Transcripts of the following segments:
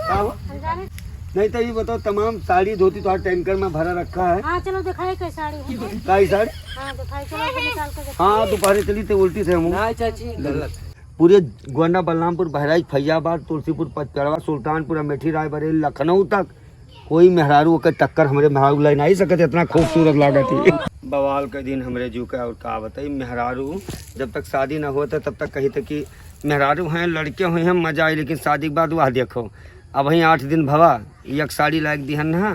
नहीं तो ये बताओ, तमाम साड़ी धोती तो टैंकर में भरा रखा है। हाँ चलो दिखाई कई साड़ी है। कई साड़ी? हाँ दिखाई चलो निकाल के। हाँ दोपहर चली थे उल्टी थे हम चाची गलत। पूरे गोंडा, बलरामपुर, बहराइच, फैजाबाद, तुलसीपुर, पचकड़वा, सुल्तानपुर, अमेठी, रायबरेली, लखनऊ तक कोई मेहरारू के टक्कर हमारे मेहरारू लाई नहीं सकते, इतना खूबसूरत लागत थी। बवाल के दिन हमारे जू का और का बताई, मेहरारू जब तक शादी ना होता तब तक कही तक कि मेहरारू हैं, लड़के हुए हैं, मजा आई, लेकिन शादी के बाद वह देखो अब वहीं 8 दिन भवा एक साड़ी लायक दिहन ना,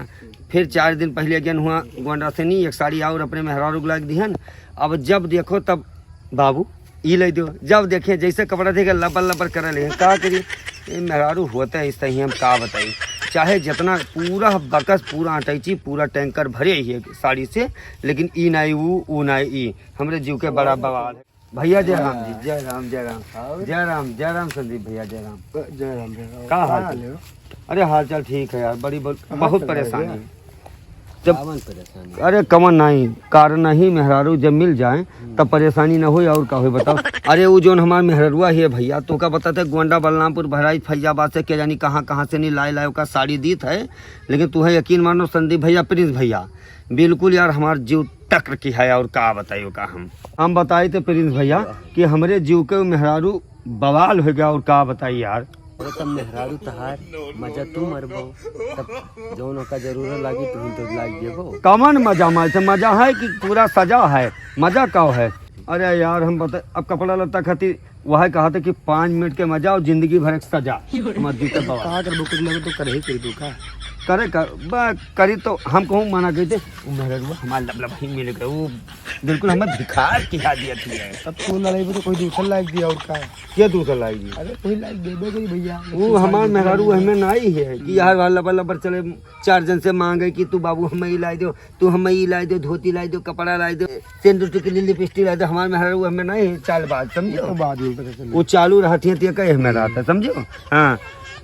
फिर 4 दिन पहले अगेन हुआ गोंडा से नहीं एक साड़ी और अपने मेहरारू को लायक दिहन। अब जब देखो तब बाबू ई ले दो, जब देखे जैसे कपड़ा देखे लबर लबर कर ले, का करिए ये मेहरारू होता है इस ही हम का बताई। चाहे जितना पूरा बकस पूरा अटैची पूरा टैंकर भरे ही है साड़ी से, लेकिन ई नहीं वो नहीं ई, हमरे जीव के बड़ा बवाल है। भैया जय राम जी, जय राम जय राम जय राम जय राम संदीप भैया जय राम जय राम जय राम। का हाल है? अरे हाल चाल ठीक है यार, बड़ी बहुत परेशानी है। जब परेशानी अरे कमन नहीं कारण नहीं, मेहरारू जब मिल जाए तब परेशानी न हो और का हो बताओ। अरे वो जो हमारा मेहरुआ है भैया तो का बताते गोंडा, बलरामपुर, बहराइच, फैजाबाद से क्या जानी कहाँ से नहीं लाए का साड़ी दी है, लेकिन तुम्हें यकीन मानो संदीप भैया, प्रिंस भैया बिल्कुल यार हमार जीव टक्कर की है। और का बताइयो का हम बताए थे प्रिंस भैया कि हमारे जीव के मेहरारू बवाल हो गया। और का बताइए यार, तब मेहरारू तहार मजा तू मरबो, तब जौन का जरूरत लागी तुम तो लाग देबो। कमन मजा मजा है कि पूरा सजा है, मजा का है। अरे यार हम बता, अब कपड़ा लत्ता खातिर वह कहा था कि 5 मिनट के मजा और जिंदगी भर एक सजा। तो कर ही कर दू का करे करी तो हम कहूँ मना कहते मेहरुआ हमारे लब ही मिल गए, वो बिल्कुल हमें भिखार किया दिया थी। तब तू ना लाइब तो कोई दूसरा लाइक दिया और का क्या दूसरा लाएगी? अरे कोई लाइक देबे करी भैया। वो हमारे मेहरारू हमें नहीं है कि यार लबर लबर चले 4 जन से मांगे कि तू बाबू हमें ही लाई दो, तू हमें ही लाई दो, धोती लाई दो, कपड़ा लाई दो, सिंदूर टिकली लिपस्टिक लाई दो। हमारे मेहरारू हमें नहीं है चाल बात, समझो बाद में पता चले वो चालू रहती है कहे हमें रहता, समझो। हाँ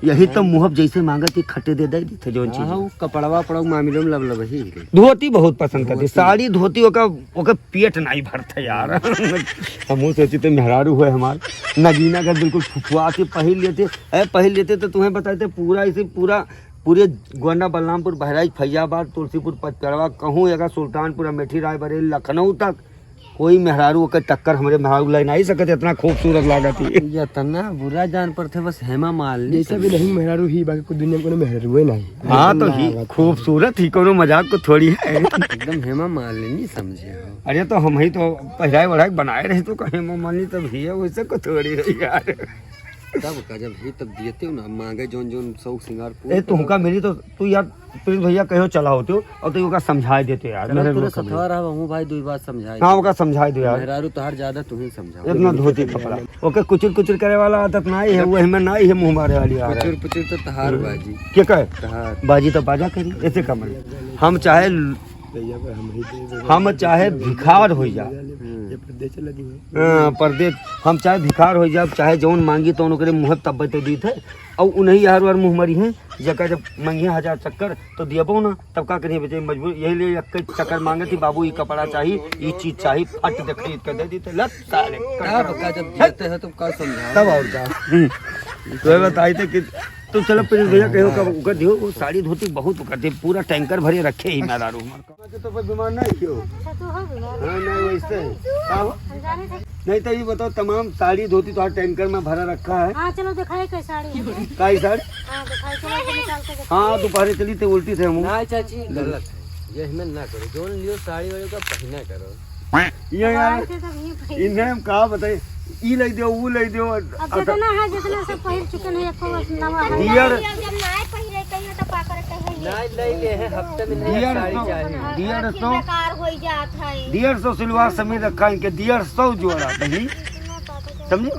यही तो मुहब जैसे मांगा थी खट्टे दे थे जो चीज। हाँ कपड़वा पड़ो मामले में लब ही धोती बहुत पसंद करती, साड़ी धोती ओका पेट नहीं भरता यार। हम सोची तो मेहरारू हुए हमारे नगीना का बिल्कुल फुफुआ के पहल लेते तो तुम्हें बताते पूरा इसे पूरे गोंडा, बलरामपुर, बहराइच, फैजाबाद, तुलसीपुर, पचकड़वा कहूँ अगर सुल्तानपुर, अमेठी, रायबरेली, लखनऊ तक कोई मेहरारू के टक्कर हमारे मेहरारू लाई नहीं सकते, इतना खूबसूरत लागत थी। या तना बुरा जान पर थे बस हेमा माल जैसा भी नहीं मेहरारू ही, बाकी कोई दुनिया में मेहरारू ही नहीं। हाँ तो ही खूबसूरत ही, कोनो मजाक को थोड़ी है, एकदम हेमा मालिनी नहीं समझे। अरे तो हम ही तो पहराए वढ़ाए बनाए रहे तो कहीं मानी तब ही है, वैसे को थोड़ी है यार। तब का जब ही तब दिए हो ना मांगे जोन जोन शौक सिंगार ए तुमका मिली तो तू यार प्रिंस भैया कहो चला होते हो और तू का समझाए देते यार। मेरे को सथवा रहा हूं भाई, 2 बात समझाई। हां ओका समझाए दो यार, मेहरारू तोहार ज्यादा तू ही समझाओ। इतना धोती कपड़ा ओके कुचर करे वाला आदत नहीं है, वो हमें नहीं है मुंह मारे वाली यार। पुचुर तो तहार बाजी क्या कहे तहार बाजी तो बाजा करी ऐसे कमल। हम चाहे भिखार हो जा पर्दे, हम चाहे भिखार हो जाए, चाहे जौन मांगी तो उनके मुँह तब तो दी थे। और उन्हीं यार वार मुँह मरी है जगह जब मंगिए 1000 चक्कर तो दियबो ना, तब का करिए बेचे मजबूर यही ले चक्कर मांगे थी बाबू ये कपड़ा चाहिए, ये चीज चाहिए, फट दे खरीद कर दे दी थे लत साले। जब देते हैं तो का समझा तब और का तो बताई थे कि तो चलो प्रिंस भैया कहो का दियो, वो साड़ी धोती बहुत करते पूरा टैंकर भरे रखे ही मेहरारू तो कोई बीमार नहीं क्यों? हाँ नहीं वैसे नहीं तो ये बताओ, तमाम साड़ी धोती तो टैंकर में भरा रखा है। हाँ चलो दिखाई कई साड़ी है। कई साड़ी? हाँ दिखाई चलो निकाल के। हाँ दोपहर चली थे उल्टी थे हम। ना चाची गलत ये हमें ना करो, जोन लियो साड़ी वाले का पहना करो। ये यार इन्हें हम कहा बताए ई ले दो वो ले दो, अब जितना है जितना सब पहिर चुके हैं, एको नवा है डियर जब नाय पहिरे कहियो तो पा करे कहियो नहीं ले ले है हफ्ते में नहीं साड़ी चाहिए। डियर सौ बेकार हो जात है, 150 सिलवार समीर रखा इनके 150 जोड़ा नहीं समझे।